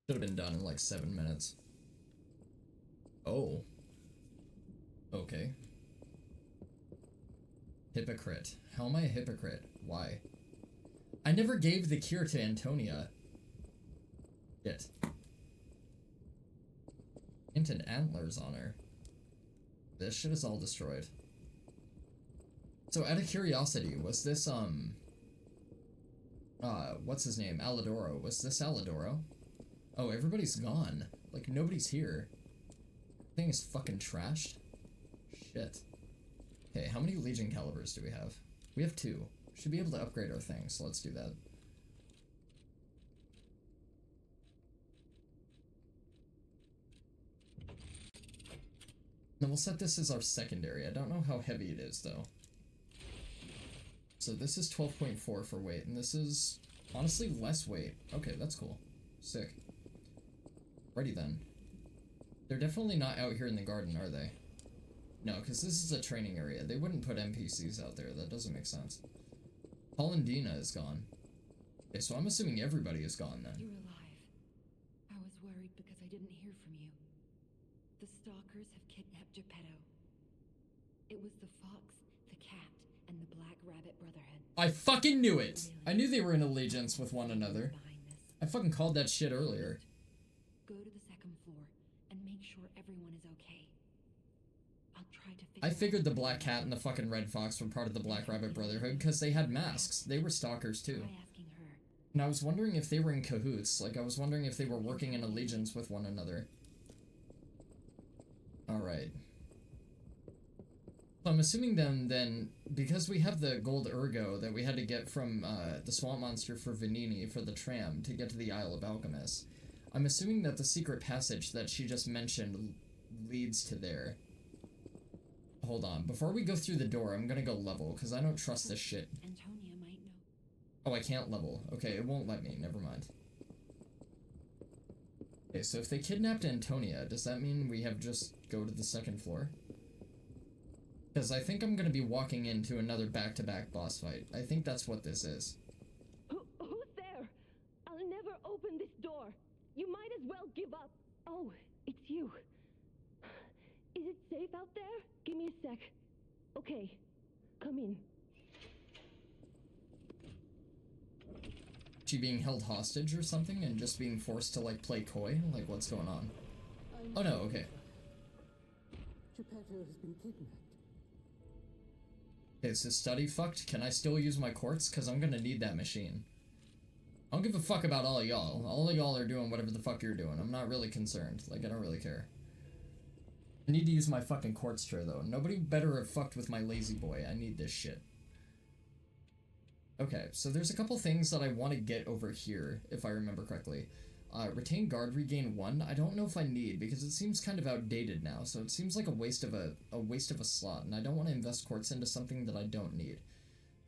Should have been done in like 7 minutes. Oh. Okay. Hypocrite. How am I a hypocrite? Why? I never gave the cure to Antonia. Shit. Painted antlers on her. This shit is all destroyed. So out of curiosity, was this, what's his name? Alidoro. Was this Alidoro? Oh, everybody's gone. Like, nobody's here. Thing is fucking trashed. Shit. Okay, how many Legion calibers do we have? We have 2. Should be able to upgrade our things, so let's do that. Then we'll set this as our secondary. I don't know how heavy it is, though. So this is 12.4 for weight, and this is honestly less weight. Okay, that's cool. Sick. Ready then. They're definitely not out here in the garden, are they? No, because this is a training area. They wouldn't put NPCs out there. That doesn't make sense. Hollandina is gone. Okay, so I'm assuming everybody is gone then. You're alive. I was worried because I didn't hear from you. The stalkers have kidnapped Geppetto. It was the fox, the cat, and the Black Rabbit Brotherhood. I fucking knew it! I knew they were in allegiance with one another. I fucking called that shit earlier. Go to the second floor and make sure everyone is okay. I'll try to I figured the Black Cat and the fucking Red Fox were part of the Black Rabbit Brotherhood because they had masks. They were stalkers too. And I was wondering if they were in cahoots. Like, I was wondering if they were working in allegiance with one another. Alright. So I'm assuming then, because we have the gold Ergo that we had to get from the Swamp Monster for Vanini for the tram to get to the Isle of Alchemists, I'm assuming that the secret passage that she just mentioned leads to there. Hold on. Before we go through the door, I'm gonna go level, because I don't trust this shit. Antonia might know. Oh, I can't level. Okay, it won't let me. Never mind. Okay, so if they kidnapped Antonia, does that mean we have just go to the second floor? Because I think I'm gonna be walking into another back-to-back boss fight. I think that's what this is. Who's there? I'll never open this door. You might as well give up. Oh, it's you. Is it safe out there? Give me a sec. Okay, come in. She being held hostage or something and just being forced to, like, play coy? Like, what's going on? Oh no, okay. Geppetto has been kidnapped. Okay, is this study fucked? Can I still use my quartz? Because I'm gonna need that machine. I don't give a fuck about all y'all. All y'all are doing whatever the fuck you're doing. I'm not really concerned. Like, I don't really care. I need to use my fucking quartz chair, though. Nobody better have fucked with my lazy boy. I need this shit. Okay, so there's a couple things that I want to get over here, if I remember correctly. Retain guard, regain 1. I don't know if I need, because it seems kind of outdated now, so it seems like a waste of a slot, and I don't want to invest quartz into something that I don't need.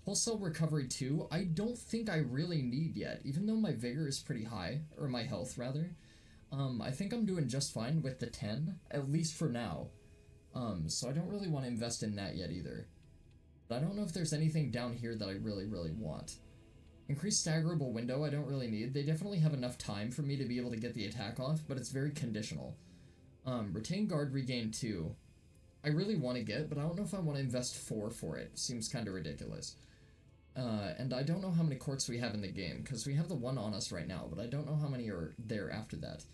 Pulse cell recovery 2, I don't think I really need yet, even though my vigor is pretty high, or my health, rather. I think I'm doing just fine with the 10, at least for now. So I don't really want to invest in that yet either. But I don't know if there's anything down here that I really, really want. Increased staggerable window, I don't really need. They definitely have enough time for me to be able to get the attack off, but it's very conditional. Retain guard, regain 2. I really want to get, but I don't know if I want to invest 4 for it. Seems kind of ridiculous. And I don't know how many quartz we have in the game, because we have the 1 on us right now, but I don't know how many are there after that.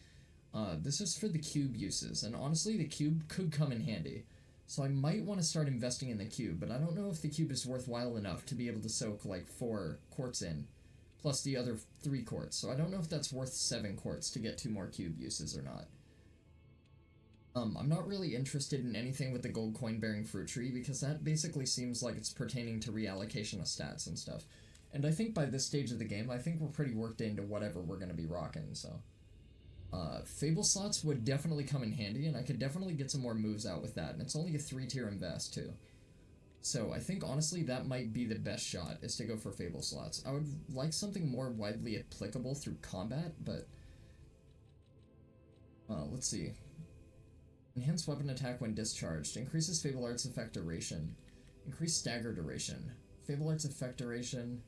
This is for the cube uses, and honestly, the cube could come in handy. So I might want to start investing in the cube, but I don't know if the cube is worthwhile enough to be able to soak like 4 quartz in, plus the other 3 quartz. So I don't know if that's worth 7 quartz to get 2 more cube uses or not. I'm not really interested in anything with the gold coin-bearing fruit tree, because that basically seems like it's pertaining to reallocation of stats and stuff. And I think by this stage of the game, I think we're pretty worked into whatever we're going to be rocking, so... Fable slots would definitely come in handy, and I could definitely get some more moves out with that, and it's only a 3-tier invest, too. So I think, honestly, that might be the best shot, is to go for Fable slots. I would like something more widely applicable through combat, but... let's see. Enhanced weapon attack when discharged. Increases Fable Arts effect duration. Increased stagger duration. Fable Arts effect duration.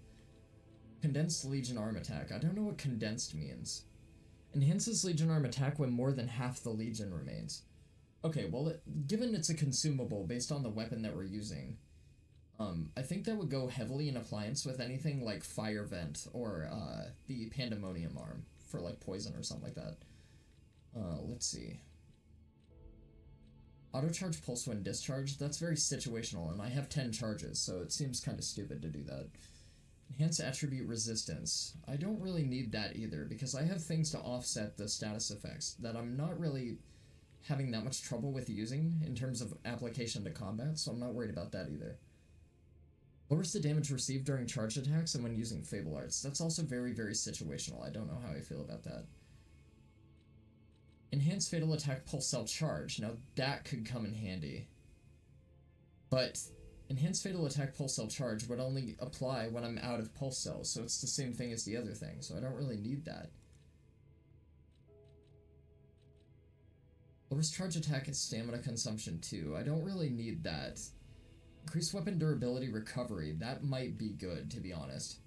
Condensed Legion arm attack. I don't know what condensed means. Enhances Legion arm attack when more than half the Legion remains. Okay, well, given it's a consumable based on the weapon that we're using, I think that would go heavily in appliance with anything like Fire Vent or the Pandemonium arm for like poison or something like that. Let's see. Auto charge pulse when discharged, that's very situational, and I have 10 charges, so it seems kind of stupid to do that. Enhance attribute resistance. I don't really need that either, because I have things to offset the status effects that I'm not really having that much trouble with using in terms of application to combat, so I'm not worried about that either. Lowers the damage received during charged attacks and when using Fable Arts. That's also very, very situational. I don't know how I feel about that. Enhanced Fatal Attack Pulse Cell Charge. Now, that could come in handy. But Enhanced Fatal Attack Pulse Cell Charge would only apply when I'm out of Pulse Cells, so it's the same thing as the other thing, so I don't really need that. Lowers Charge Attack and Stamina Consumption too. I don't really need that. Increased Weapon Durability Recovery. That might be good, to be honest.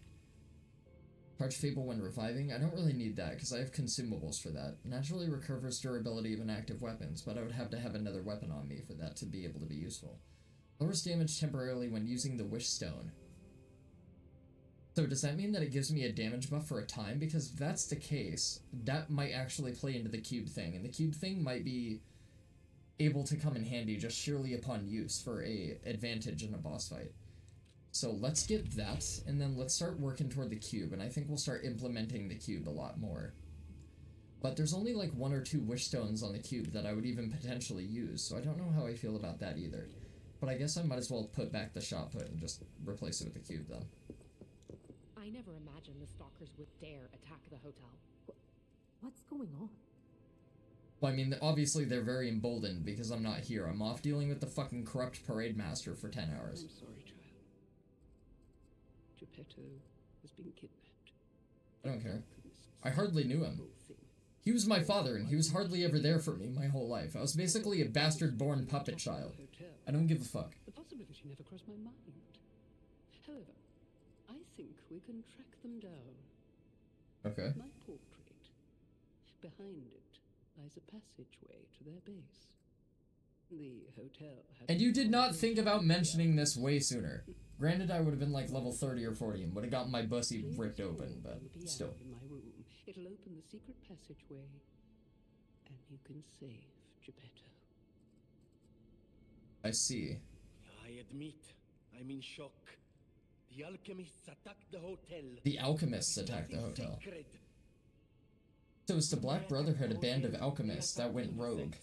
Charge Fable when reviving. I don't really need that, because I have consumables for that. Naturally recovers durability of inactive weapons, but I would have to have another weapon on me for that to be able to be useful. Lowers damage temporarily when using the Wish Stone. So does that mean that it gives me a damage buff for a time? Because if that's the case, that might actually play into the cube thing, and the cube thing might be able to come in handy just sheerly upon use for a advantage in a boss fight. So let's get that, and then let's start working toward the cube, and I think we'll start implementing the cube a lot more. But there's only like 1 or 2 wish stones on the cube that I would even potentially use, so I don't know how I feel about that either. But I guess I might as well put back the shot put and just replace it with the cube then. I never imagined the stalkers would dare attack the hotel. What's going on? Well, I mean, obviously they're very emboldened because I'm not here. I'm off dealing with the fucking corrupt parade master for 10 hours. I'm sorry, child. Geppetto has been kidnapped. I don't care. I hardly knew him. He was my father, and he was hardly ever there for me my whole life. I was basically a bastard-born puppet child. I don't give a fuck. The possibility never crossed my mind. However, I think we can track them down. Okay. My portrait. Behind it lies a passageway to their base. The hotel had... And you did not think about mentioning this way sooner. Granted, I would have been like level 30 or 40 and would have gotten my bussy ripped open, but still. In my room. It'll open the secret passageway, and you can save Geppetto. I see. I admit, I'm in shock. The alchemists attacked the hotel. The alchemists attacked the hotel. Sacred. So it's the Black Brotherhood, a band of alchemists that went rogue.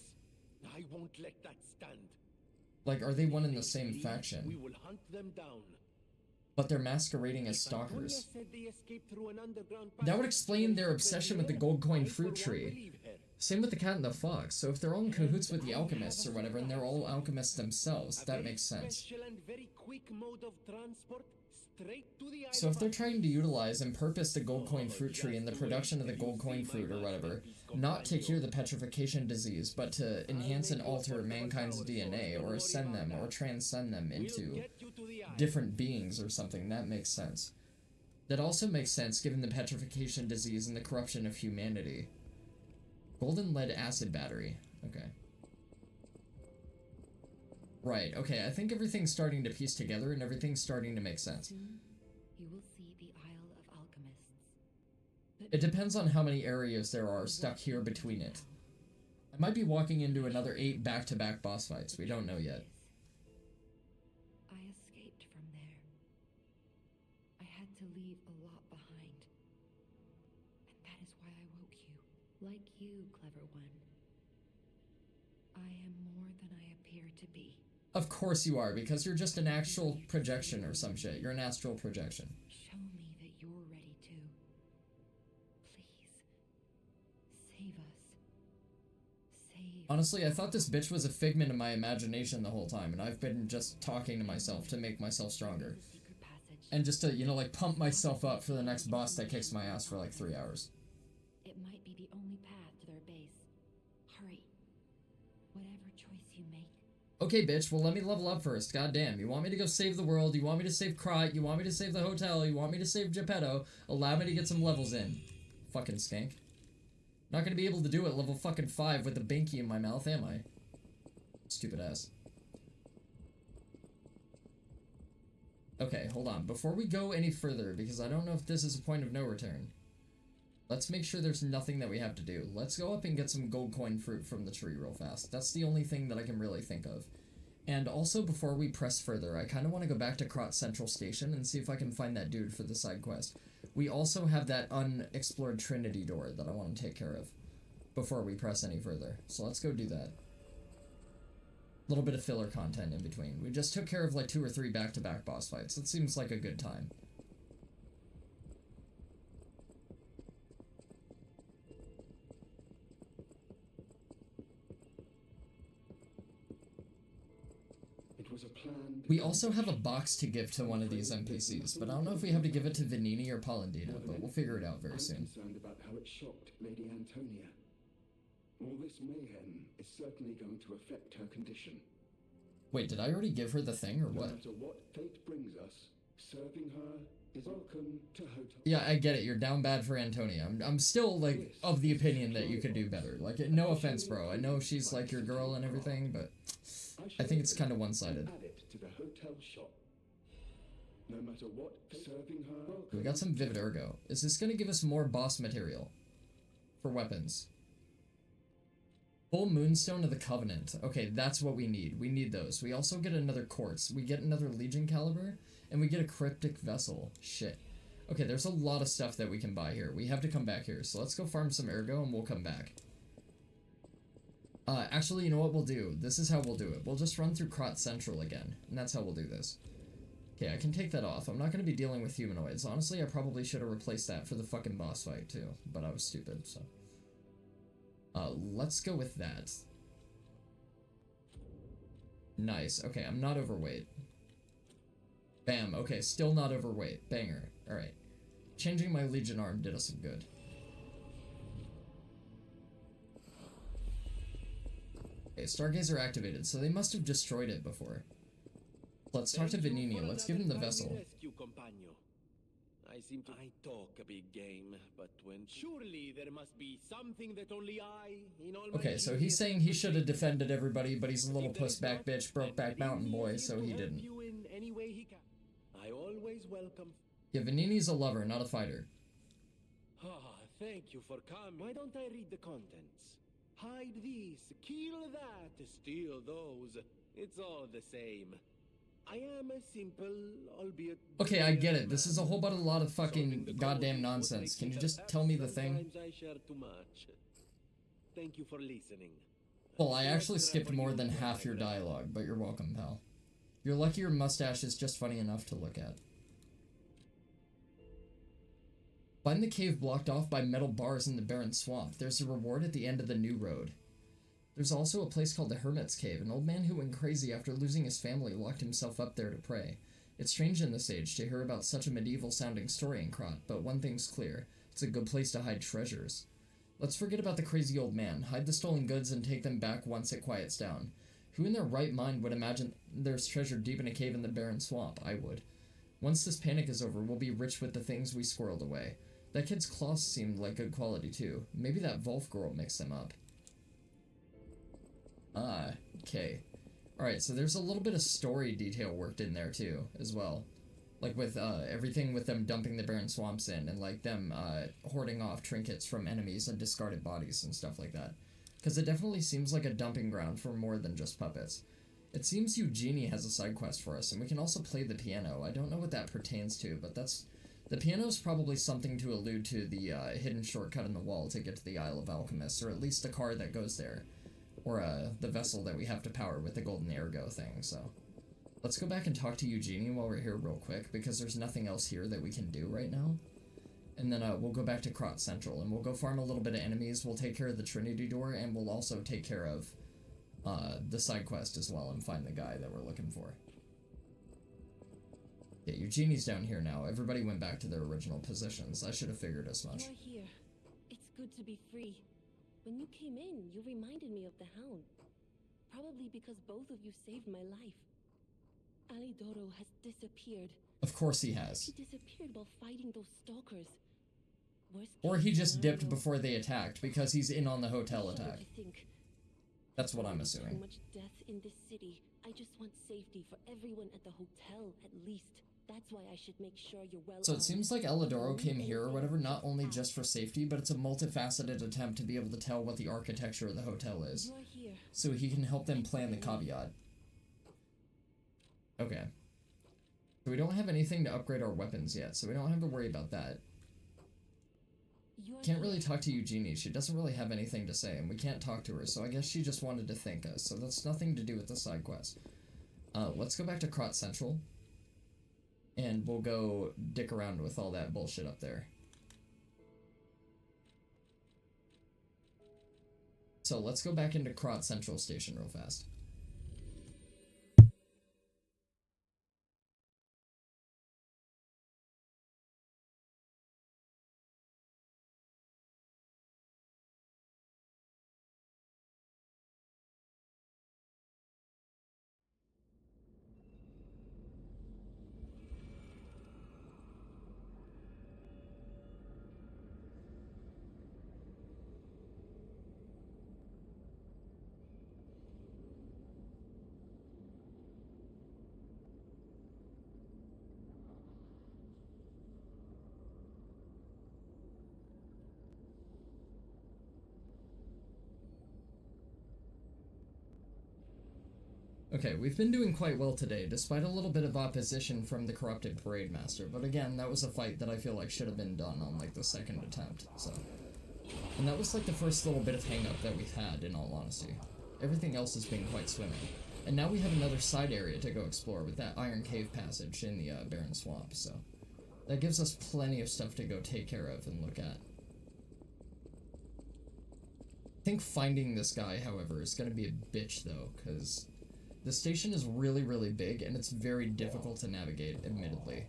I won't let that stand. Like, are they one in the same faction? We will hunt them down. But they're masquerading as Antonia stalkers. said they escaped through an underground That would passage. explain their obsession with the gold coin fruit I, for one, tree. believe her. Same with the cat and the fox. So if they're all in cahoots with the alchemists or whatever, and they're all alchemists themselves, A that very makes sense. special and very quick mode of transport straight to the So if they're island. trying to utilize and purpose the gold coin fruit tree in the production of the gold coin fruit or whatever, not to cure the petrification disease, but to enhance and alter mankind's DNA, or ascend them, or transcend them We'll into get you to the island. different beings or something, that makes sense. That also makes sense given the petrification disease and the corruption of humanity. Golden lead acid battery. Okay. Right, okay, I think everything's starting to piece together and everything's starting to make sense. Soon, you will see the Isle of Alchemists. But It depends on how many areas there are stuck here between it. I might be walking into another 8 back-to-back boss fights, we don't know yet. I escaped from there. I had to leave a lot behind. And that is why I woke you. Like you, clever one. I am more than I appear to be. Of course you are, because you're just an actual projection or some shit. You're an astral projection. Show me that you're ready too. Please. Save us. Save. Honestly, I thought this bitch was a figment of my imagination the whole time, and I've been just talking to myself to make myself stronger. The secret passage. And just to, you know, like, pump myself up for the next boss that kicks my ass for like 3 hours. It might be the only path to their base. Hurry. Whatever choice you make. Okay, bitch, well let me level up first, goddamn. You want me to go save the world, you want me to save Krat, you want me to save the hotel, you want me to save Geppetto, allow me to get some levels in. Fucking skank. Not gonna be able to do it level fucking 5 with a binky in my mouth, am I? Stupid ass. Okay, hold on. Before we go any further, because I don't know if this is a point of no return, let's make sure there's nothing that we have to do. Let's go up and get some gold coin fruit from the tree real fast. That's the only thing that I can really think of. And also, before we press further, I kind of want to go back to Krat Central Station and see if I can find that dude for the side quest. We also have that unexplored Trinity door that I want to take care of before we press any further. So let's go do that. A little bit of filler content in between. We just took care of like 2 or 3 back-to-back boss fights. It seems like a good time. We also have a box to give to one of these NPCs, but I don't know if we have to give it to Vanini or Polendina, but we'll figure it out very soon. I'm concerned about how it shocked Lady Antonia. All this mayhem is certainly going to affect her condition. Wait, did I already give her the thing, or what? No matter what fate brings us, serving her is welcome to hotel. Yeah, I get it. You're down bad for Antonia. I'm still, like, of the opinion that you could do better. Like, no offense, bro. I know she's, like, your girl and everything, but I think it's kind of one-sided. Add it to the hotel shop. No matter what, serving her. We got some Vivid Ergo. Is this going to give us more boss material for weapons? Full Moonstone of the Covenant. Okay, that's what we need. We need those. We also get another Quartz. We get another Legion Caliber, and we get a Cryptic Vessel. Shit. Okay, there's a lot of stuff that we can buy here. We have to come back here, so let's go farm some Ergo, and we'll come back. Actually, you know what we'll do? This is how we'll do it. We'll just run through Krat Central again, and that's how we'll do this. Okay, I can take that off. I'm not going to be dealing with humanoids. Honestly, I probably should have replaced that for the fucking boss fight, too, but I was stupid, so... let's go with that. Nice. Okay, I'm not overweight. Bam. Okay, still not overweight. Banger. Alright. Changing my Legion arm did us some good. Okay, Stargazer activated, so they must have destroyed it before. Let's talk to Vanini. Let's give him the vessel. I talk a big game, but when surely there must be something that only I, in all my Okay, so he's saying he should have defended everybody, but he's a little puss-back bitch, broke-back mountain boy, so he didn't. I always welcome. Yeah, Vanini's a lover, not a fighter. Ah, thank you for coming. Why don't I read the contents? Hide these, kill that, steal those. It's all the same. I am a simple, albeit... Okay, I get it. This is a whole bunch of lot of fucking goddamn nonsense. Can you just tell me the thing? I share too much. Thank you for listening. Well, I actually skipped more than half your dialogue, but you're welcome, pal. You're lucky your mustache is just funny enough to look at. Find the cave blocked off by metal bars in the barren swamp. There's a reward at the end of the new road. There's also a place called the Hermit's Cave. An old man who went crazy after losing his family locked himself up there to pray. It's strange in this age to hear about such a medieval-sounding story in Krat, but one thing's clear. It's a good place to hide treasures. Let's forget about the crazy old man, hide the stolen goods, and take them back once it quiets down. Who in their right mind would imagine there's treasure deep in a cave in the barren swamp? I would. Once this panic is over, we'll be rich with the things we squirreled away. That kid's cloths seemed like good quality, too. Maybe that Wolf girl mixed them up. Ah, okay. Alright, so there's a little bit of story detail worked in there, too, as well. Like with, everything with them dumping the barren swamps in, and, like, them, hoarding off trinkets from enemies and discarded bodies and stuff like that. Because it definitely seems like a dumping ground for more than just puppets. It seems Eugenie has a side quest for us, and we can also play the piano. I don't know what that pertains to, but that's... The piano's probably something to allude to the, hidden shortcut in the wall to get to the Isle of Alchemists, or at least the car that goes there. Or, the vessel that we have to power with the golden Ergo thing, so... Let's go back and talk to Eugenie while we're here real quick, because there's nothing else here that we can do right now. And then, we'll go back to Krat Central, and we'll go farm a little bit of enemies, we'll take care of the Trinity Door, and we'll also take care of, the side quest as well, and find the guy that we're looking for. Yeah, Eugenie's down here now. Everybody went back to their original positions. I should have figured as much. You're here. It's good to be free. When you came in, you reminded me of the Hound. Probably because both of you saved my life. Alidoro has disappeared. Of course he has. She disappeared while fighting those stalkers. Or he just dipped before they attacked because he's in on the hotel attack. That's what I'm assuming. Too much death in this city. I just want safety for everyone at the hotel, at least. That's why I should make sure you're well. So it seems like Elidoro came here or whatever, not only just for safety, but it's a multifaceted attempt to be able to tell what the architecture of the hotel is. So he can help them plan the caveat. Okay. So we don't have anything to upgrade our weapons yet, so we don't have to worry about that. Can't really talk to Eugenie, she doesn't really have anything to say, and we can't talk to her, so I guess she just wanted to thank us, so that's nothing to do with the side quest. Let's go back to Krat Central, and we'll go dick around with all that bullshit up there. So let's go back into Krat Central Station real fast. Okay, we've been doing quite well today, despite a little bit of opposition from the corrupted parade master, but again, that was a fight that I feel like should have been done on, like, the second attempt, so. And that was, like, the first little bit of hang-up that we've had, in all honesty. Everything else has been quite swimming. And now we have another side area to go explore with that Iron Cave passage in the, Barren Swamp, so. That gives us plenty of stuff to go take care of and look at. I think finding this guy, however, is gonna be a bitch, though, because the station is really, really big, and it's very difficult to navigate, admittedly.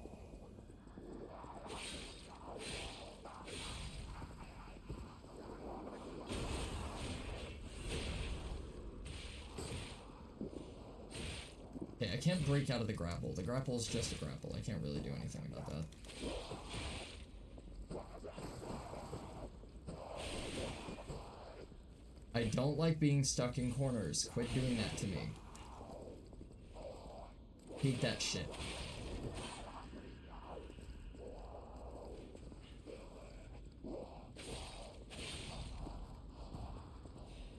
Okay, I can't break out of the grapple. The grapple is just a grapple. I can't really do anything about that. I don't like being stuck in corners. Quit doing that to me. Hate that shit.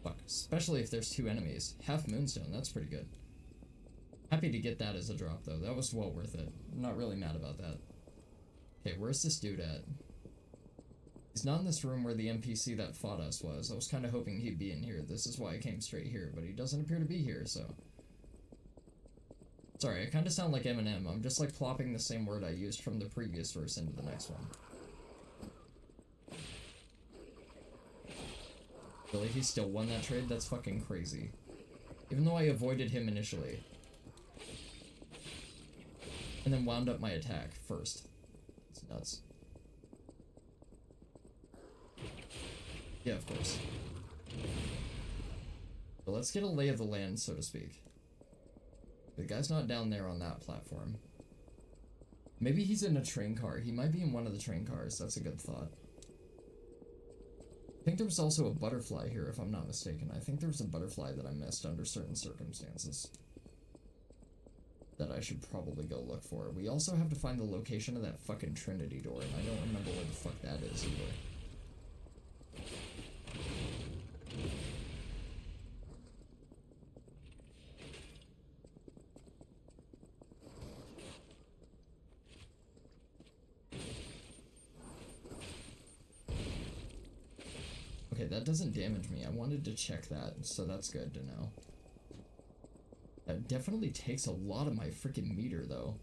Fuck, especially if there's two enemies. Half Moonstone, that's pretty good. Happy to get that as a drop, though. That was well worth it. I'm not really mad about that. Okay, where's this dude at? He's not in this room where the NPC that fought us was. I was kind of hoping he'd be in here. This is why I came straight here, but he doesn't appear to be here, so. Sorry, I kind of sound like Eminem. I'm just like plopping the same word I used from the previous verse into the next one. Really? He still won that trade? That's fucking crazy. Even though I avoided him initially. And then wound up my attack first. It's nuts. Yeah, of course. But let's get a lay of the land, so to speak. The guy's not down there on that platform. Maybe he's in a train car. He might be in one of the train cars. That's a good thought. I think there was also a butterfly here, if I'm not mistaken. I think there was a butterfly that I missed under certain circumstances that I should probably go look for. We also have to find the location of that fucking Trinity door, and I don't remember where the fuck that is either. Okay, that doesn't damage me. I wanted to check that, so that's good to know. That definitely takes a lot of my freaking meter, though.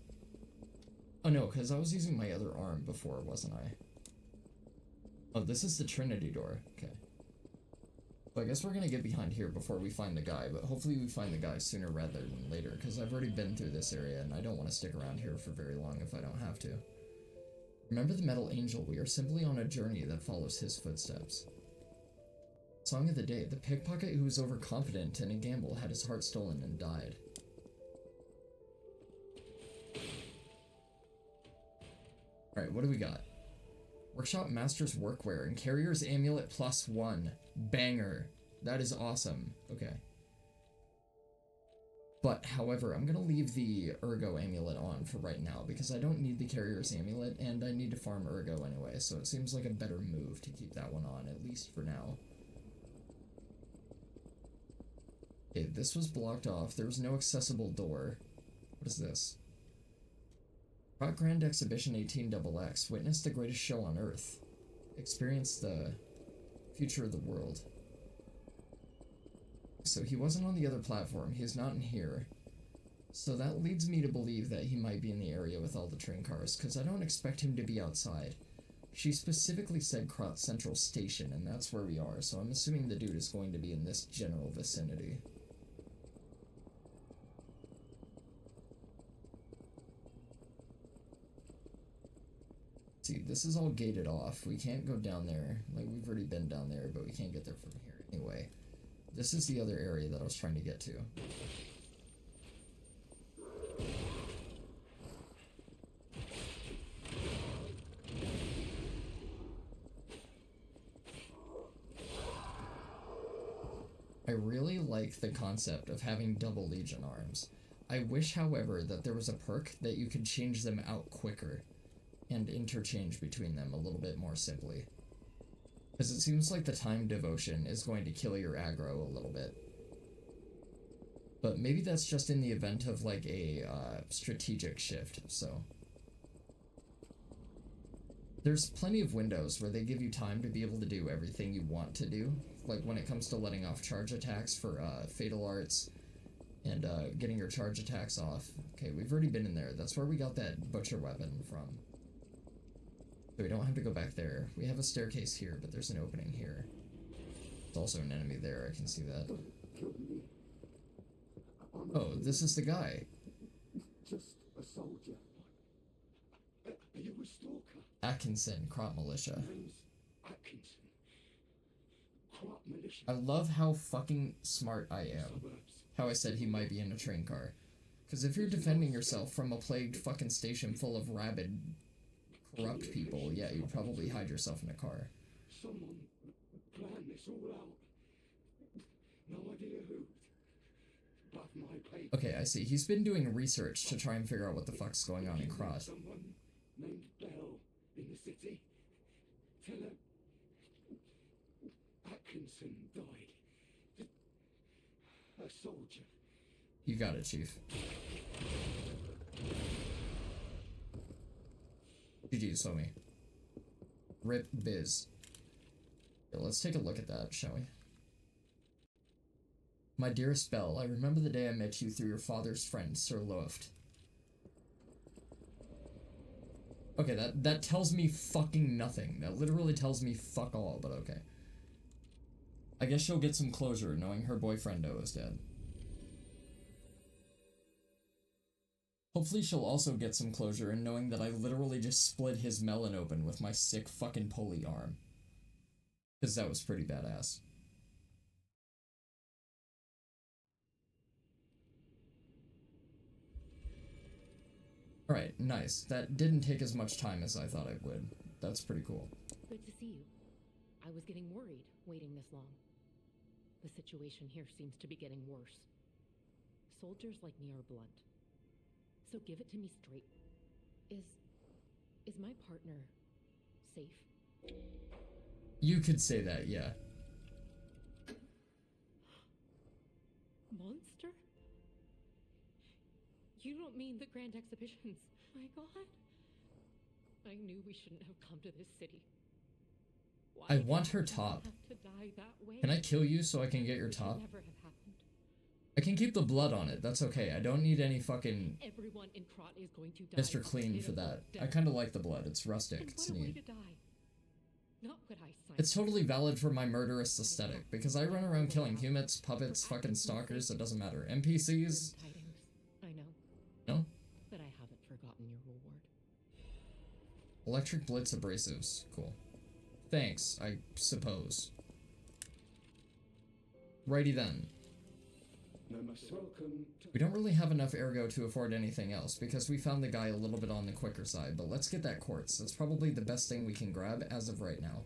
Oh no, because I was using my other arm before, wasn't I? Oh, this is the Trinity door. Okay. So I guess we're gonna get behind here before we find the guy, but hopefully we find the guy sooner rather than later, because I've already been through this area, and I don't want to stick around here for very long if I don't have to. Remember the Metal Angel. We are simply on a journey that follows his footsteps. Song of the day. The pickpocket who was overconfident in a gamble had his heart stolen and died. Alright, what do we got? Workshop Master's Workwear and Carrier's Amulet +1. Banger. That is awesome. Okay. But, however, I'm gonna leave the Ergo Amulet on for right now, because I don't need the Carrier's Amulet, and I need to farm Ergo anyway, so it seems like a better move to keep that one on, at least for now. Okay, this was blocked off. There was no accessible door. What is this? Krat Grand Exhibition 18XX. Witness the greatest show on Earth. Experience the future of the world. So he wasn't on the other platform. He's not in here. So that leads me to believe that he might be in the area with all the train cars, because I don't expect him to be outside. She specifically said Krat Central Station, and that's where we are, so I'm assuming the dude is going to be in this general vicinity. See, this is all gated off. We can't go down there. Like, we've already been down there, but we can't get there from here. Anyway, this is the other area that I was trying to get to. I really like the concept of having double Legion arms. I wish, however, that there was a perk that you could change them out quicker and interchange between them a little bit more simply. Because it seems like the time devotion is going to kill your aggro a little bit. But maybe that's just in the event of, like, a strategic shift, so. There's plenty of windows where they give you time to be able to do everything you want to do. Like, when it comes to letting off charge attacks for, Fatal Arts, and, getting your charge attacks off. Okay, we've already been in there. That's where we got that butcher weapon from. So we don't have to go back there. We have a staircase here, but there's an opening here. There's also an enemy there, I can see that. Oh, this is the guy. Just a soldier. Are you a stalker? Atkinson, Krat Militia. Name's Atkinson. Krat Militia. I love how fucking smart I am. Suburbs. How I said he might be in a train car. Because if you're defending yourself from a plagued fucking station full of rabid, corrupt people, yeah, you'd probably hide yourself in a car. Someone planned this all out. No idea who. Above my pay. Okay, I see. He's been doing research to try and figure out what the fuck's going on in Krat. Someone named Bell in the city. Tell her Atkinson died. A soldier. You got it, Chief. GG's, homie. Rip Biz. Yeah, let's take a look at that, shall we? My dearest Belle, I remember the day I met you through your father's friend, Sir Loeft. Okay, that tells me fucking nothing. That literally tells me fuck all, but okay. I guess she'll get some closure knowing her boyfriendo is dead. Hopefully she'll also get some closure in knowing that I literally just split his melon open with my sick fucking pulley arm. Because that was pretty badass. Alright, nice. That didn't take as much time as I thought it would. That's pretty cool. Good to see you. I was getting worried waiting this long. The situation here seems to be getting worse. Soldiers like me are blunt. So give it to me straight. Is my partner safe? You could say that, yeah. Monster? You don't mean the Grand Exhibitions. My God. I knew we shouldn't have come to this city. Why I want her did I top. have to die that way? Can I kill you so I can get your It should top? never have happened. I can keep the blood on it. That's okay. I don't need any fucking Everyone in Krat is going to die. Mr. Clean for that. I kind of like the blood. It's rustic. And It's what a way neat. to die. Not what I signed. It's totally valid for my murderous aesthetic, because I run around killing humans, puppets, fucking stalkers, it doesn't matter. NPCs? Tidings. I know. No? But I haven't forgotten your reward. Electric Blitz abrasives. Cool. Thanks, I suppose. Righty then. No most welcome to... We don't really have enough Ergo to afford anything else, because we found the guy a little bit on the quicker side, but let's get that quartz. That's probably the best thing we can grab as of right now.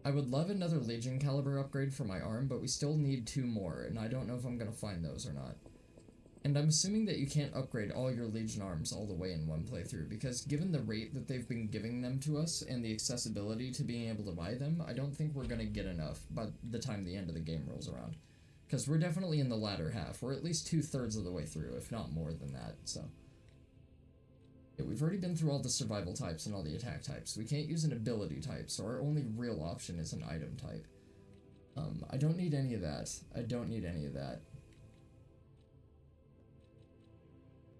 I would love another Legion caliber upgrade for my arm, but we still need 2 more, and I don't know if I'm gonna find those or not. And I'm assuming that you can't upgrade all your Legion arms all the way in one playthrough, because given the rate that they've been giving them to us and the accessibility to being able to buy them, I don't think we're gonna get enough by the time the end of the game rolls around. Because we're definitely in the latter half. We're at least 2/3 of the way through, if not more than that, so... Yeah, we've already been through all the survival types and all the attack types. We can't use an ability type, so our only real option is an item type. I don't need any of that. I don't need any of that.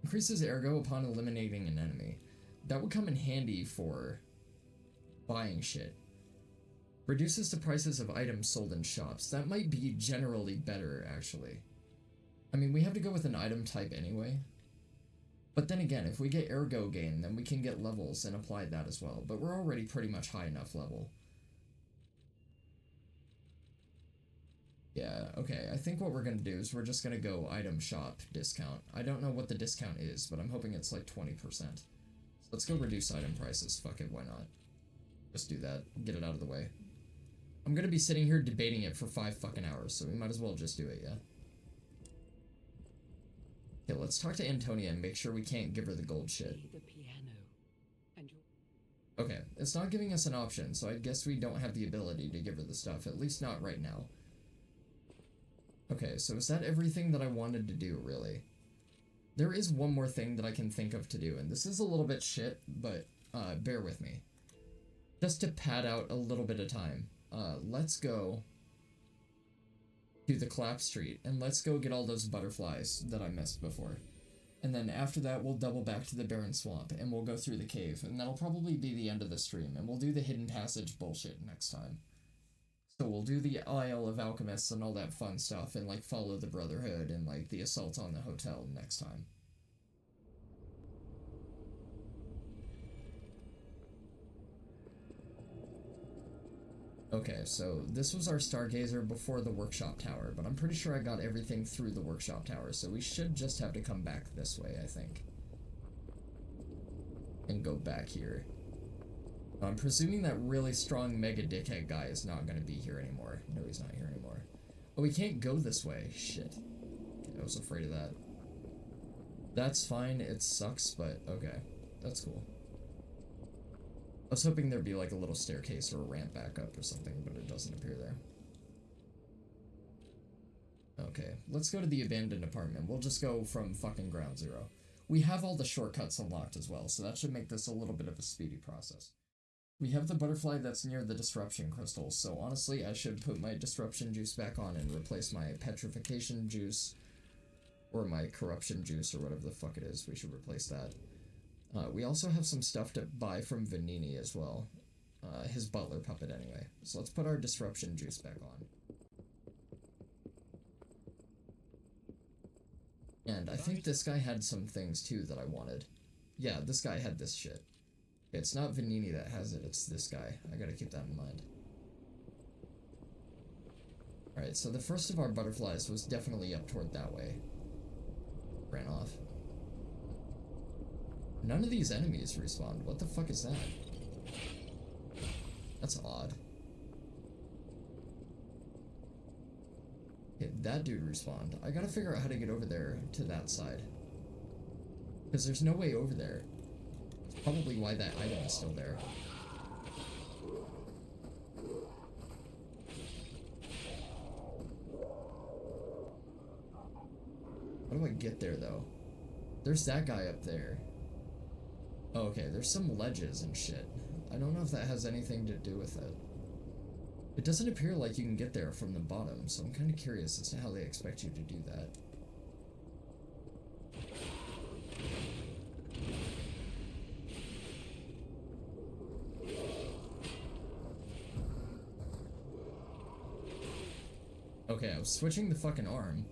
Increases Ergo upon eliminating an enemy. That would come in handy for buying shit. Reduces the prices of items sold in shops. That might be generally better, actually. I mean, we have to go with an item type anyway. But then again, if we get Ergo gain, then we can get levels and apply that as well. But we're already pretty much high enough level. Yeah, okay, I think what we're gonna do is we're just gonna go item shop discount. I don't know what the discount is, but I'm hoping it's like 20%. So let's go reduce item prices. Fuck it, why not? Just do that. Get it out of the way. I'm gonna be sitting here debating it for 5 fucking hours, so we might as well just do it, yeah? Okay, let's talk to Antonia and make sure we can't give her the gold shit. The piano and your... Okay, it's not giving us an option, so I guess we don't have the ability to give her the stuff, at least not right now. Okay, so is that everything that I wanted to do, really? There is one more thing that I can think of to do, and this is a little bit shit, but bear with me. Just to pad out a little bit of time, let's go to the Clap Street, and let's go get all those butterflies that I missed before. And then after that, we'll double back to the Barren Swamp, and we'll go through the cave, and that'll probably be the end of the stream, and we'll do the Hidden Passage bullshit next time. So we'll do the Isle of Alchemists and all that fun stuff, and, like, follow the Brotherhood, and, like, the assault on the hotel next time. Okay, so this was our Stargazer before the Workshop Tower, but I'm pretty sure I got everything through the Workshop Tower, so we should just have to come back this way, I think. And go back here. I'm presuming that really strong mega dickhead guy is not going to be here anymore. No, he's not here anymore. Oh, we can't go this way. Shit. Okay, I was afraid of that. That's fine, it sucks, but okay. That's cool. I was hoping there'd be like a little staircase or a ramp back up or something, but it doesn't appear there. Okay, let's go to the abandoned apartment. We'll just go from fucking ground zero. We have all the shortcuts unlocked as well, so that should make this a little bit of a speedy process. We have the butterfly that's near the disruption crystal, so honestly I should put my disruption juice back on and replace my petrification juice, or my corruption juice, or whatever the fuck it is. We should replace that. We also have some stuff to buy from Vanini as well. His butler puppet anyway. So let's put our disruption juice back on. And I think this guy had some things too that I wanted. Yeah, this guy had this shit. It's not Vanini that has it, it's this guy. I gotta keep that in mind. Alright, so the first of our butterflies was definitely up toward that way. Ran off. None of these enemies respawned. What the fuck is that? That's odd. Okay, that dude respawned. I gotta figure out how to get over there to that side. Because there's no way over there. That's probably why that item is still there. How do I get there, though? There's that guy up there. Oh, okay, there's some ledges and shit. I don't know if that has anything to do with it. It doesn't appear like you can get there from the bottom, so I'm kind of curious as to how they expect you to do that. Okay, I was switching the fucking arm.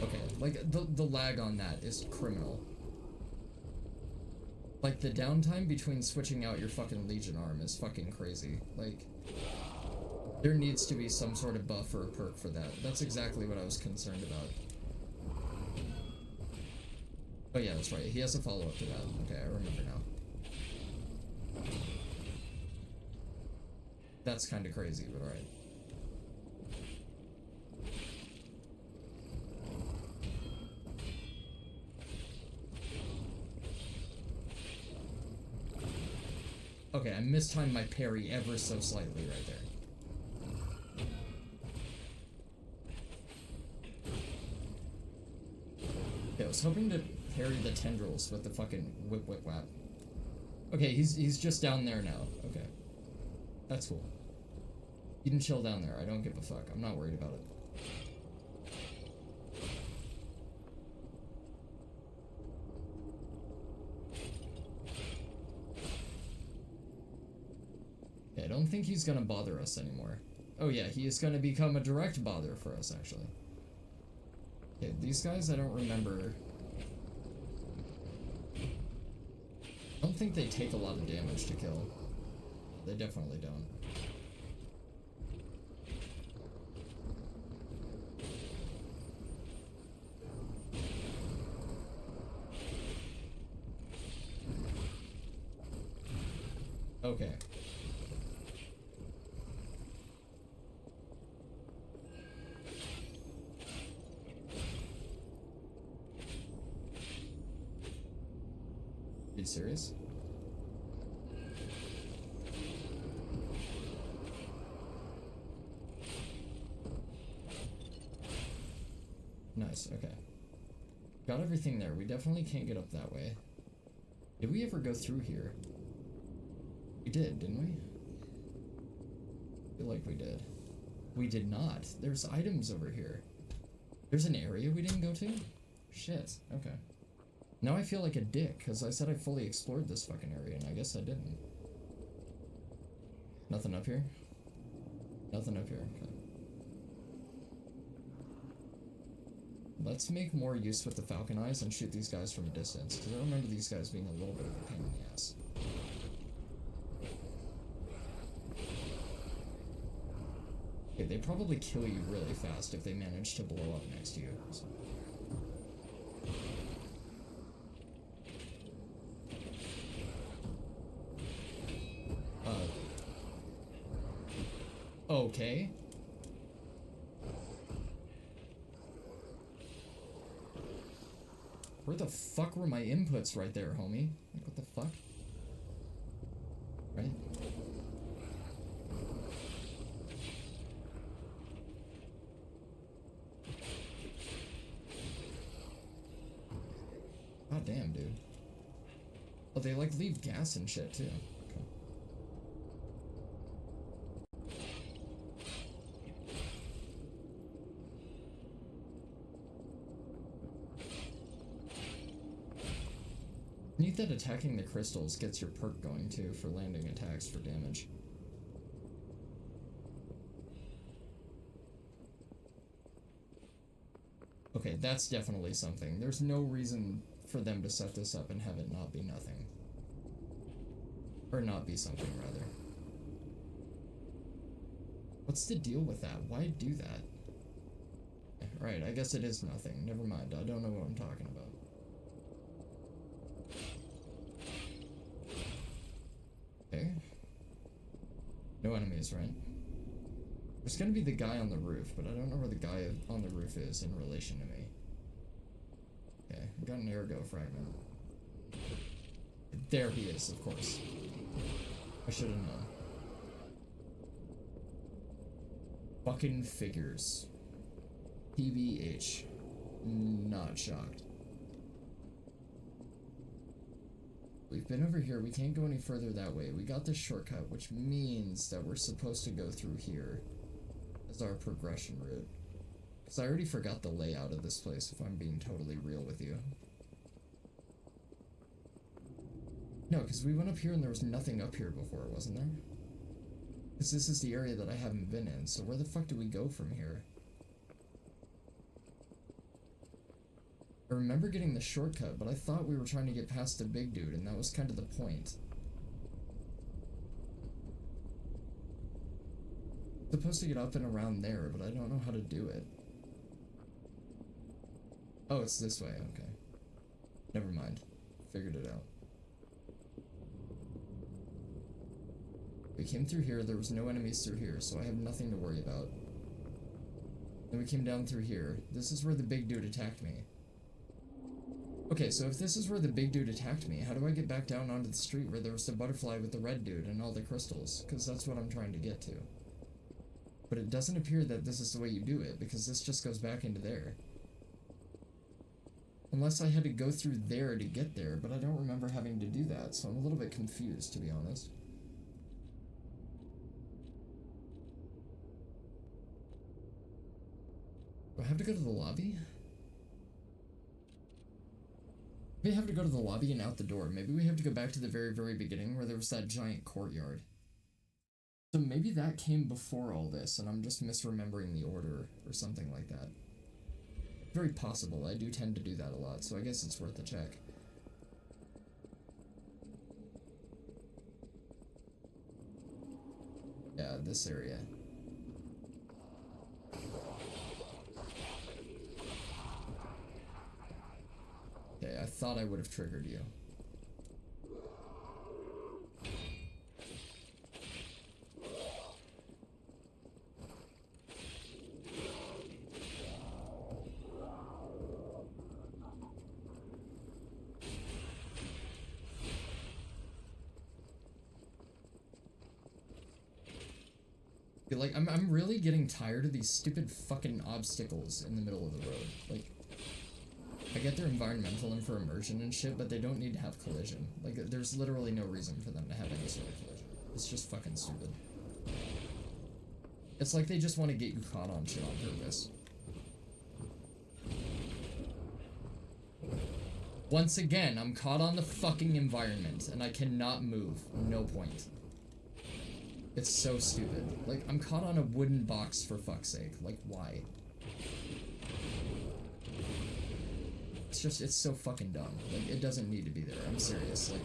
Okay, like, the lag on that is criminal. Like, the downtime between switching out your fucking Legion arm is fucking crazy. Like, There needs to be some sort of buff or a perk for that. That's exactly what I was concerned about. Oh yeah, that's right. He has a follow-up to that. Okay, I remember now. That's kind of crazy, but alright. Okay, I mistimed my parry ever so slightly right there. Okay, I was hoping to parry the tendrils with the fucking whip whip whap. Okay, he's just down there now. Okay. That's cool. You can chill down there. I don't give a fuck. I'm not worried about it. I don't think he's gonna bother us anymore. Oh yeah, he is gonna become a direct bother for us, actually. Okay, these guys I don't remember. I don't think they take a lot of damage to kill. They definitely don't. Okay. Are you serious? Nice, okay. Got everything there. We definitely can't get up that way. Did we ever go through here? We did, didn't we? I feel like we did. We did not. There's items over here. There's an area we didn't go to? Shit, okay. Now I feel like a dick, because I said I fully explored this fucking area, and I guess I didn't. Nothing up here? Nothing up here, okay. Let's make more use with the falcon eyes and shoot these guys from a distance, because I remember these guys being a little bit of a pain in the ass. Okay, they probably kill you really fast if they manage to blow up next to you. So. Okay. Where the fuck were my inputs right there, homie? Like, what the fuck? Right? God damn, dude. Oh, they, like, leave gas and shit, too. Okay. Neat that attacking the crystals gets your perk going too for landing attacks for damage. Okay, that's definitely something. There's no reason for them to set this up and have it not be nothing. Or not be something, rather. What's the deal with that? Why do that? Right, I guess it is nothing. Never mind, I don't know what I'm talking about. Okay. No enemies, right? There's gonna be the guy on the roof, but I don't know where the guy on the roof is in relation to me. Okay, I got an Ergo fragment. There he is, of course. I should have known. Fucking figures. TBH. Not shocked. We've been over here, we can't go any further that way. We got this shortcut, which means that we're supposed to go through here as our progression route. Because I already forgot the layout of this place, if I'm being totally real with you. No, because we went up here and there was nothing up here before, wasn't there? Because this is the area that I haven't been in, so where the fuck do we go from here? I remember getting the shortcut, but I thought we were trying to get past the big dude, and that was kind of the point. Supposed to get up and around there, but I don't know how to do it. Oh, it's this way, okay. Never mind. Figured it out. We came through here, there was no enemies through here, so I have nothing to worry about. Then we came down through here. This is where the big dude attacked me. Okay, so if this is where the big dude attacked me, how do I get back down onto the street where there was the butterfly with the red dude and all the crystals? Because that's what I'm trying to get to. But it doesn't appear that this is the way you do it, because this just goes back into there. Unless I had to go through there to get there, but I don't remember having to do that, so I'm a little bit confused, to be honest. Do I have to go to the lobby? Maybe I have to go to the lobby and out the door. Maybe we have to go back to the very, very beginning where there was that giant courtyard. So maybe that came before all this, and I'm just misremembering the order or something like that. Very possible. I do tend to do that a lot, so I guess it's worth a check. Yeah, this area. Okay, I thought I would have triggered you. Like, I'm really getting tired of these stupid fucking obstacles in the middle of the road. Like, I get they're environmental and for immersion and shit, but they don't need to have collision. Like, there's literally no reason for them to have any sort of collision. It's just fucking stupid. It's like they just want to get you caught on shit on purpose. Once again, I'm caught on the fucking environment, and I cannot move. No point. It's so stupid. Like, I'm caught on a wooden box for fuck's sake. Like, why? It's just, it's so fucking dumb. Like, it doesn't need to be there. I'm serious. Like,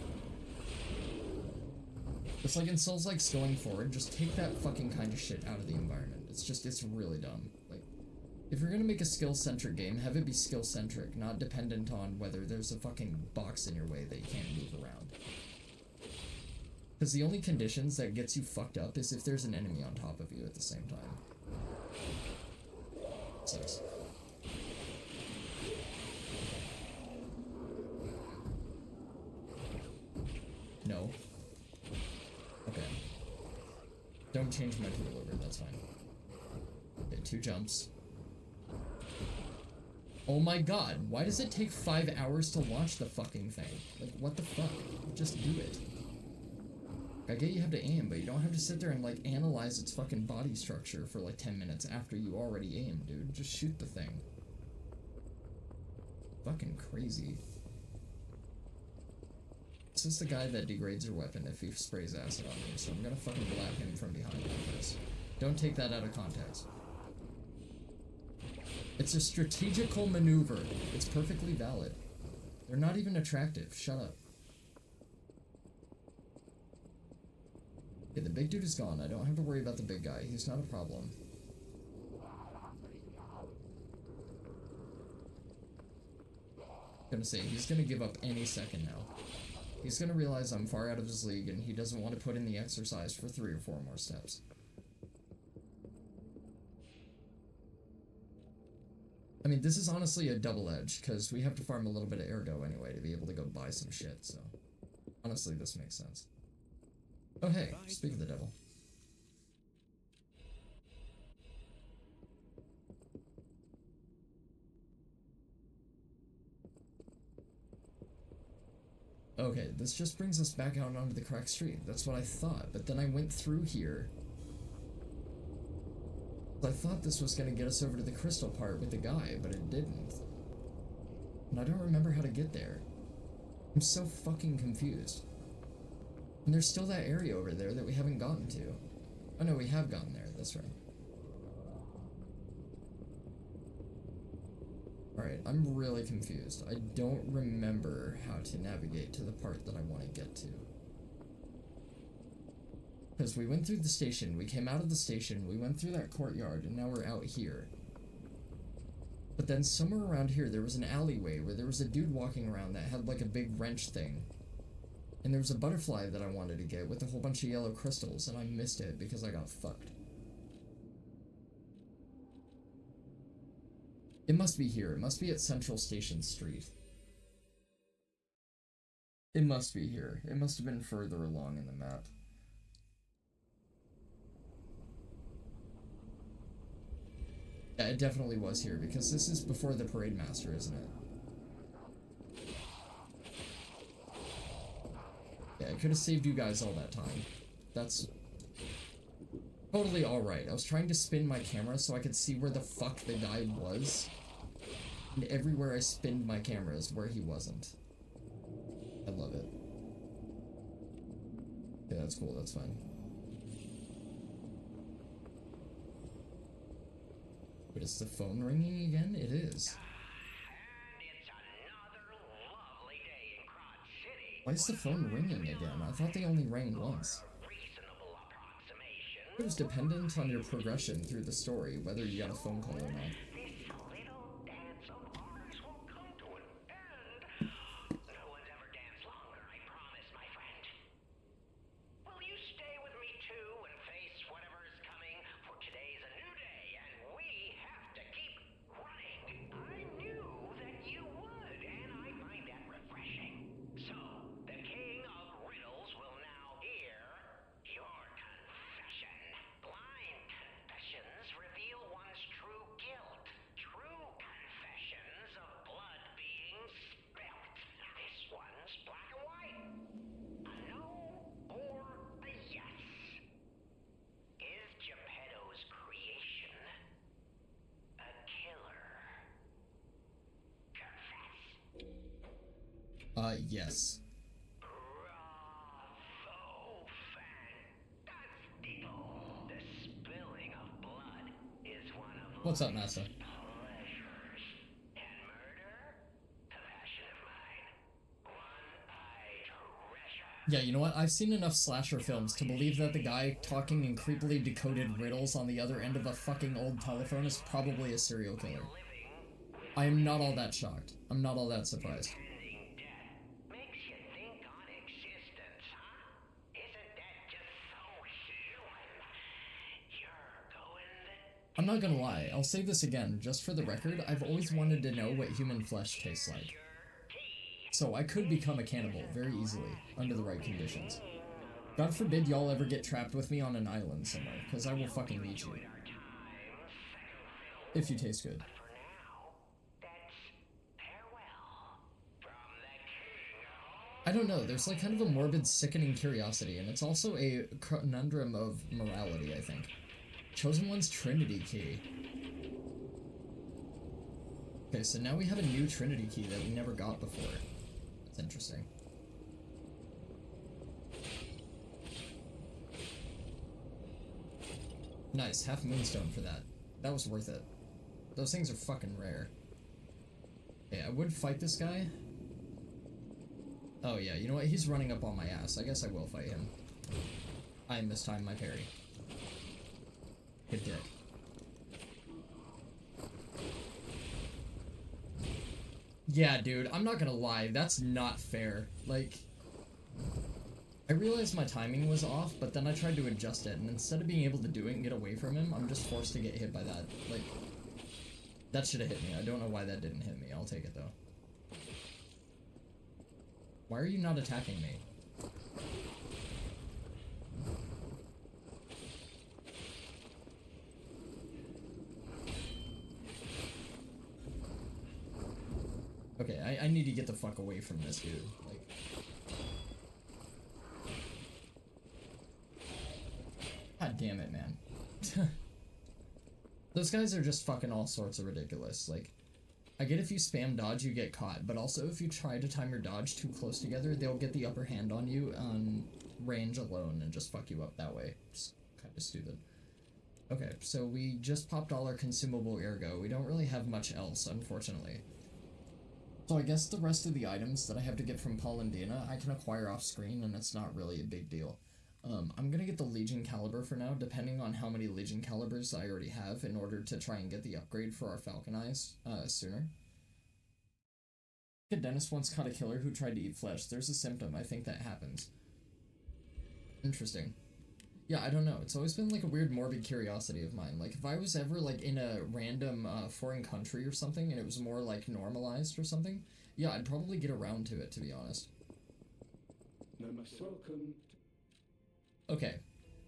it's like in Souls Likes going forward, just take that fucking kind of shit out of the environment. It's just, it's really dumb. Like, if you're gonna make a skill-centric game, have it be skill-centric, not dependent on whether there's a fucking box in your way that you can't move around. Because the only conditions that gets you fucked up is if there's an enemy on top of you at the same time. Sucks. No. Okay. Don't change my tool over, that's fine. Okay, 2 jumps. Oh my god, why does it take 5 hours to launch the fucking thing? Like, what the fuck? Just do it. I get you have to aim, but you don't have to sit there and, like, analyze its fucking body structure for, like, 10 minutes after you already aimed, dude. Just shoot the thing. Fucking crazy. This is the guy that degrades your weapon if he sprays acid on you, so I'm gonna fucking blab him from behind like this. Don't take that out of context. It's a strategical maneuver. It's perfectly valid. They're not even attractive. Shut up. Okay, the big dude is gone. I don't have to worry about the big guy. He's not a problem. I'm gonna say, he's gonna give up any second now. He's gonna realize I'm far out of his league and he doesn't want to put in the exercise for 3 or 4 more steps. I mean, this is honestly a double edge, because we have to farm a little bit of Ergo anyway to be able to go buy some shit, so... Honestly, this makes sense. Oh hey, speak of the devil. Okay, this just brings us back out onto the cracked street. That's what I thought, but then I went through here. I thought this was gonna get us over to the crystal part with the guy, but it didn't. And I don't remember how to get there. I'm so fucking confused. And there's still that area over there that we haven't gotten to. Oh no, we have gotten there, that's right. Alright, I'm really confused. I don't remember how to navigate to the part that I want to get to. Because we went through the station, we came out of the station, we went through that courtyard, and now we're out here. But then somewhere around here, there was an alleyway where there was a dude walking around that had like a big wrench thing. And there was a butterfly that I wanted to get with a whole bunch of yellow crystals, and I missed it because I got fucked. It must be here. It must be at Central Station Street. It must be here. It must have been further along in the map. Yeah, it definitely was here, because this is before the Parade Master, isn't it? Yeah, it could have saved you guys all that time. That's totally alright. I was trying to spin my camera so I could see where the fuck the guy was. And everywhere I spinned my camera is where he wasn't. I love it. Yeah, that's cool, that's fine. But is the phone ringing again? It is. Why is the phone ringing again? I thought they only rang once. It was dependent on your progression through the story, whether you got a phone call or not. Yes. What's up, Massa? Yeah, you know what? I've seen enough slasher films to believe that the guy talking in creepily decoded riddles on the other end of a fucking old telephone is probably a serial killer. I am not all that shocked. I'm not all that surprised. I'm not gonna lie, I'll say this again, just for the record, I've always wanted to know what human flesh tastes like. So I could become a cannibal very easily, under the right conditions. God forbid y'all ever get trapped with me on an island somewhere, because I will fucking eat you. If you taste good. I don't know, there's like kind of a morbid, sickening curiosity, and it's also a conundrum of morality, I think. Chosen One's Trinity Key. Okay, so now we have a new Trinity Key that we never got before. That's interesting. Nice, half moonstone for that. That was worth it. Those things are fucking rare. Okay, I would fight this guy. Oh yeah, you know what? He's running up on my ass. I guess I will fight him. I mistimed my parry. Good dick. Yeah, dude, I'm not gonna lie, that's not fair. Like, I realized my timing was off, but then I tried to adjust it, and instead of being able to do it and get away from him, I'm just forced to get hit by that. Like, that should have hit me. I don't know why that didn't hit me. I'll take it, though. Why are you not attacking me? Okay, I need to get the fuck away from this dude. Like, God damn it, man. Those guys are just fucking all sorts of ridiculous. Like, I get if you spam dodge, you get caught, but also if you try to time your dodge too close together, they'll get the upper hand on you on range alone and just fuck you up that way. Just kind of stupid. Okay, so we just popped all our consumable Ergo. We don't really have much else, unfortunately. So I guess the rest of the items that I have to get from Paul and Dina, I can acquire off screen, and it's not really a big deal. I'm gonna get the Legion Caliber for now, depending on how many Legion Calibers I already have, in order to try and get the upgrade for our Falcon Eyes sooner. A dentist once caught a killer who tried to eat flesh. There's a symptom. I think that happens. Interesting. Yeah, I don't know. It's always been like a weird morbid curiosity of mine. Like, if I was ever like in a random foreign country or something and it was more like normalized or something, yeah, I'd probably get around to it, to be honest. Okay.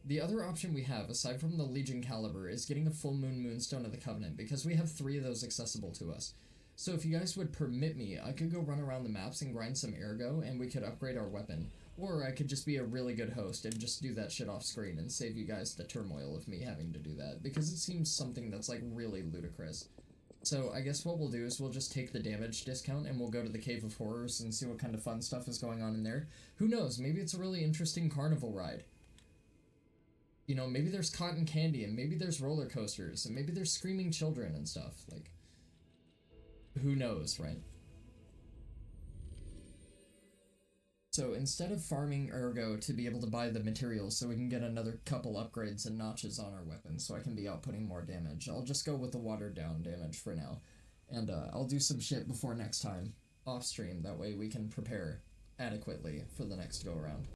The other option we have, aside from the Legion Caliber, is getting a Full Moon Moonstone of the Covenant, because we have 3 of those accessible to us. So if you guys would permit me, I could go run around the maps and grind some Ergo, and we could upgrade our weapon. Or I could just be a really good host and just do that shit off screen and save you guys the turmoil of me having to do that, because it seems something that's like really ludicrous. So I guess what we'll do is we'll just take the damage discount and we'll go to the Cave of Horrors and see what kind of fun stuff is going on in there. Who knows, maybe it's a really interesting carnival ride. You know, maybe there's cotton candy, and maybe there's roller coasters, and maybe there's screaming children and stuff. Like, who knows, right? So instead of farming Ergo to be able to buy the materials so we can get another couple upgrades and notches on our weapons so I can be outputting more damage, I'll just go with the watered down damage for now. And I'll do some shit before next time, off stream, that way we can prepare adequately for the next go around.